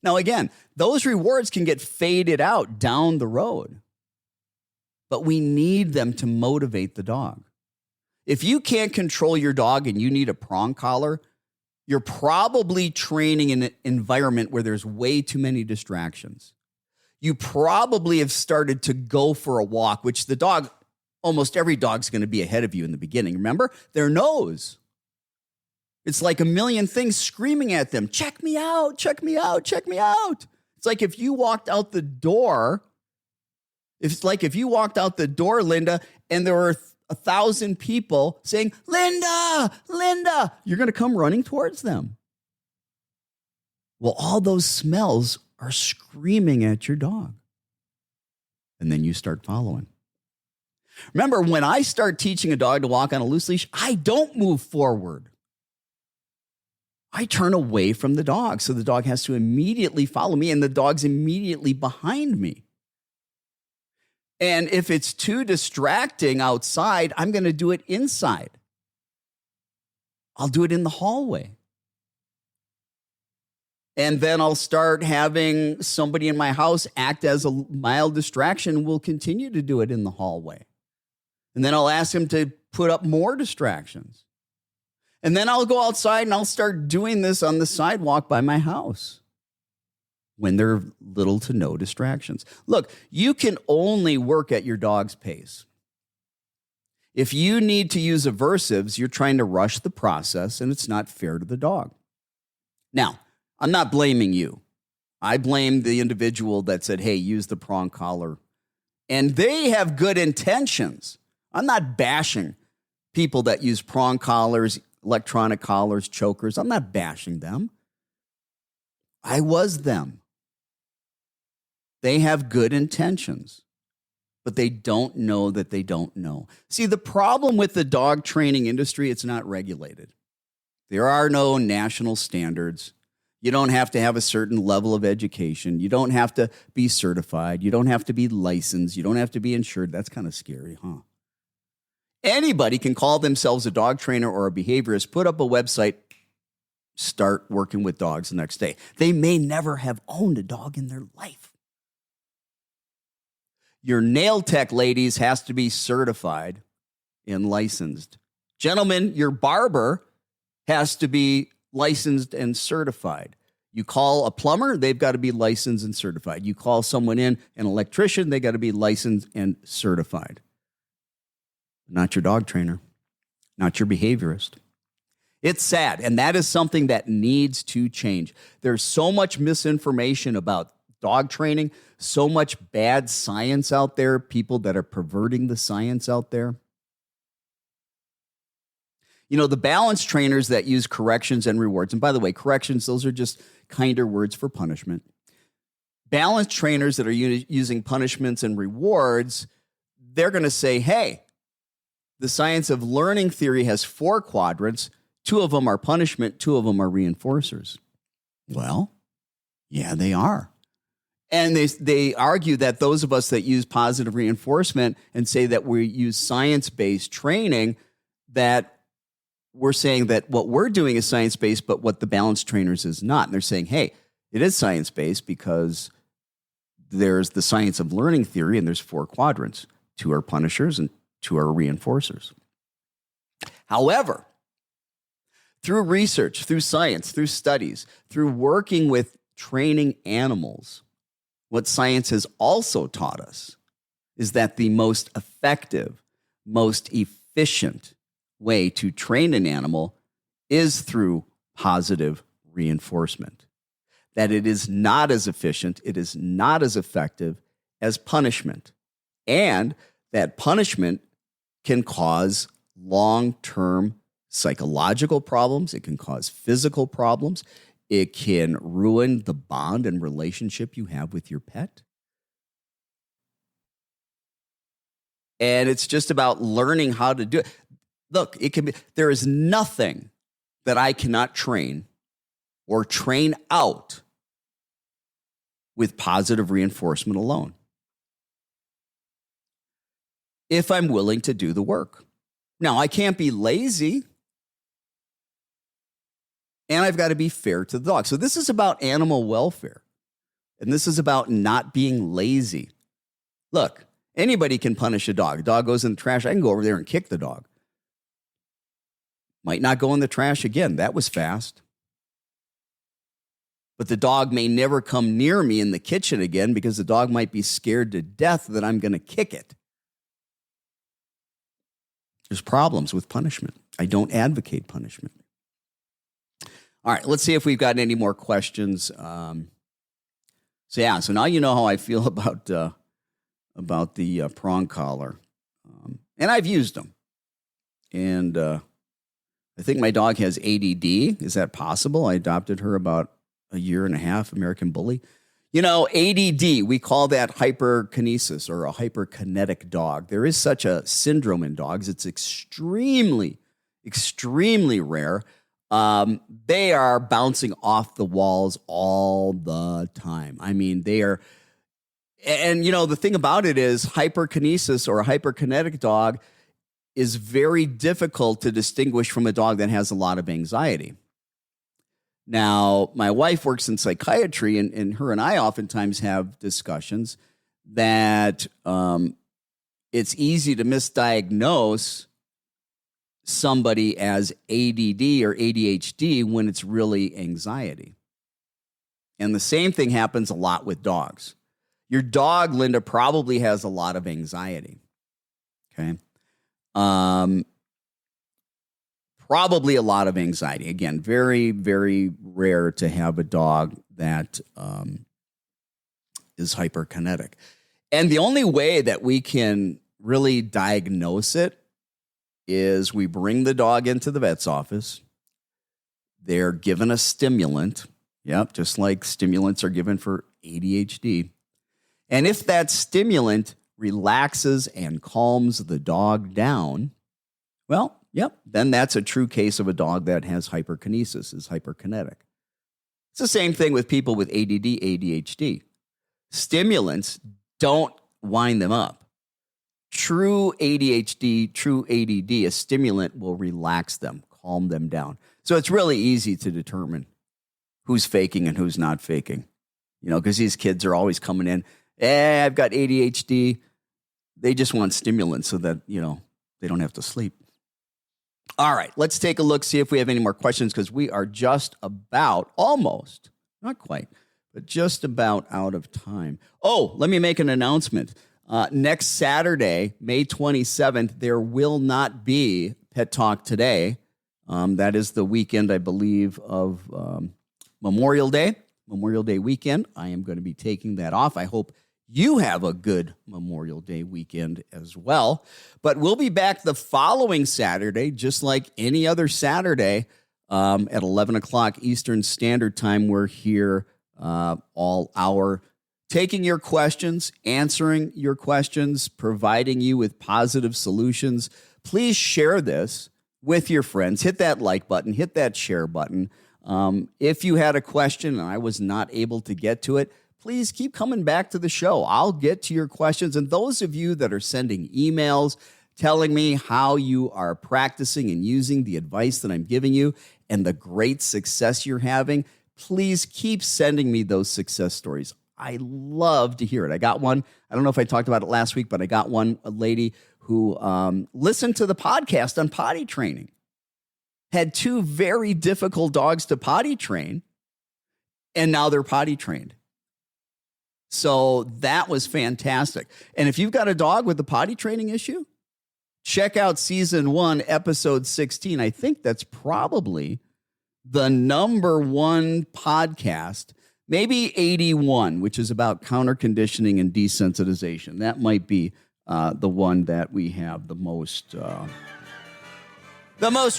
Now, again, those rewards can get faded out down the road, but we need them to motivate the dog. If you can't control your dog and you need a prong collar, you're probably training in an environment where there's way too many distractions. You probably have started to go for a walk, which the dog, almost every dog's going to be ahead of you in the beginning. Remember? Their nose. It's like a million things screaming at them. Check me out, check me out, check me out. It's like if you walked out the door, Linda, and there were 1,000 people saying, Linda, Linda, you're going to come running towards them. Well, all those smells are screaming at your dog. And then you start following. Remember, when I start teaching a dog to walk on a loose leash, I don't move forward. I turn away from the dog. So the dog has to immediately follow me and the dog's immediately behind me. And if it's too distracting outside, I'm going to do it inside. I'll do it in the hallway. And then I'll start having somebody in my house act as a mild distraction. We'll continue to do it in the hallway. And then I'll ask him to put up more distractions. And then I'll go outside and I'll start doing this on the sidewalk by my house when there are little to no distractions. Look, you can only work at your dog's pace. If you need to use aversives, you're trying to rush the process and it's not fair to the dog. Now, I'm not blaming you. I blame the individual that said, hey, use the prong collar. And they have good intentions. I'm not bashing people that use prong collars, electronic collars, chokers. I'm not bashing them. I was them. They have good intentions, but they don't know that they don't know. See, the problem with the dog training industry, it's not regulated. There are no national standards. You don't have to have a certain level of education. You don't have to be certified. You don't have to be licensed. You don't have to be insured. That's kind of scary, huh? Anybody can call themselves a dog trainer or a behaviorist, put up a website, start working with dogs the next day. They may never have owned a dog in their life. Your nail tech, ladies, has to be certified and licensed. Gentlemen, your barber has to be licensed and certified. You call a plumber, they've got to be licensed and certified. You call someone in, an electrician, they got to be licensed and certified. Not your dog trainer, not your behaviorist. It's sad, and that is something that needs to change. There's so much misinformation about dog training, so much bad science out there, people that are perverting the science out there. You know, the balance trainers that use corrections and rewards, and by the way, corrections, those are just kinder words for punishment. Balance trainers that are using punishments and rewards, they're going to say, hey, the science of learning theory has 4 quadrants. 2 of them are punishment, 2 of them are reinforcers. Well, yeah, they are. And they argue that those of us that use positive reinforcement and say that we use science-based training, that we're saying that what we're doing is science-based, but what the balance trainers is not. And they're saying, hey, it is science-based because there's the science of learning theory and there's 4 quadrants. 2 are punishers and 2 are reinforcers. However, through research, through science, through studies, through working with training animals, what science has also taught us is that the most effective, most efficient way to train an animal is through positive reinforcement. That it is not as efficient, it is not as effective as punishment. And that punishment can cause long-term psychological problems. It can cause physical problems. It can ruin the bond and relationship you have with your pet. And it's just about learning how to do it. Look, there is nothing that I cannot train or train out with positive reinforcement alone, if I'm willing to do the work. Now, I can't be lazy, and I've got to be fair to the dog. So this is about animal welfare, and this is about not being lazy. Look, anybody can punish a dog. A dog goes in the trash. I can go over there and kick the dog. Might not go in the trash again. That was fast. But the dog may never come near me in the kitchen again because the dog might be scared to death that I'm going to kick it. There's problems with punishment. I don't advocate punishment. All right, let's see if we've got any more questions. So now you know how I feel about the prong collar. And I've used them. And I think my dog has ADD. Is that possible? I adopted her about a year and a half, American Bully. You know, ADD, we call that hyperkinesis or a hyperkinetic dog. There is such a syndrome in dogs. It's extremely, extremely rare. They are bouncing off the walls all the time. I mean, they are. And, you know, the thing about it is hyperkinesis or a hyperkinetic dog is very difficult to distinguish from a dog that has a lot of anxiety. Now, my wife works in psychiatry, and her and I oftentimes have discussions that it's easy to misdiagnose somebody as ADD or ADHD when it's really anxiety. And the same thing happens a lot with dogs. Your dog, Linda, probably has a lot of anxiety. Okay. Probably a lot of anxiety. Again, very, very rare to have a dog that is hyperkinetic. And the only way that we can really diagnose it is we bring the dog into the vet's office. They're given a stimulant. Yep, just like stimulants are given for ADHD. And if that stimulant relaxes and calms the dog down, well, yep, then that's a true case of a dog that has hyperkinesis, is hyperkinetic. It's the same thing with people with ADD, ADHD. Stimulants don't wind them up. True ADHD, true ADD, a stimulant will relax them, calm them down. So it's really easy to determine who's faking and who's not faking. You know, because these kids are always coming in, I've got ADHD. They just want stimulants so that, you know, they don't have to sleep. All right, let's take a look, see if we have any more questions, because we are just about, almost, not quite, but just about out of time. Oh, let me make an announcement. Next Saturday, May 27th, there will not be Pet Talk Today. That is the weekend, I believe, of Memorial Day weekend. I am going to be taking that off. I hope you have a good Memorial Day weekend as well. But we'll be back the following Saturday, just like any other Saturday, at 11 o'clock Eastern Standard Time. We're here all hour, taking your questions, answering your questions, providing you with positive solutions. Please share this with your friends. Hit that like button, hit that share button. If you had a question and I was not able to get to it, please keep coming back to the show. I'll get to your questions. And those of you that are sending emails telling me how you are practicing and using the advice that I'm giving you and the great success you're having, please keep sending me those success stories. I love to hear it. I got one. I don't know if I talked about it last week, but I got one, a lady who listened to the podcast on potty training, had 2 very difficult dogs to potty train, and now they're potty trained. So that was fantastic. And if you've got a dog with a potty training issue, check out season 1, episode 16. I think that's probably the number 1 podcast, maybe 81, which is about counter conditioning and desensitization. That might be the one that we have the most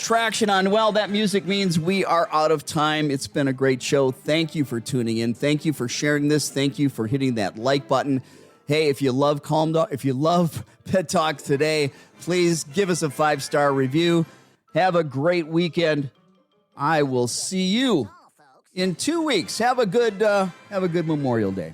traction on. Well, that music means we are out of time. It's been a great show. Thank you for tuning in. Thank you for sharing this. Thank you for hitting that like button. Hey, if you love Calm Dog, if you love Pet Talk today, please give us a 5-star review. Have a great weekend. I will see you in 2 weeks. Have a good Memorial Day.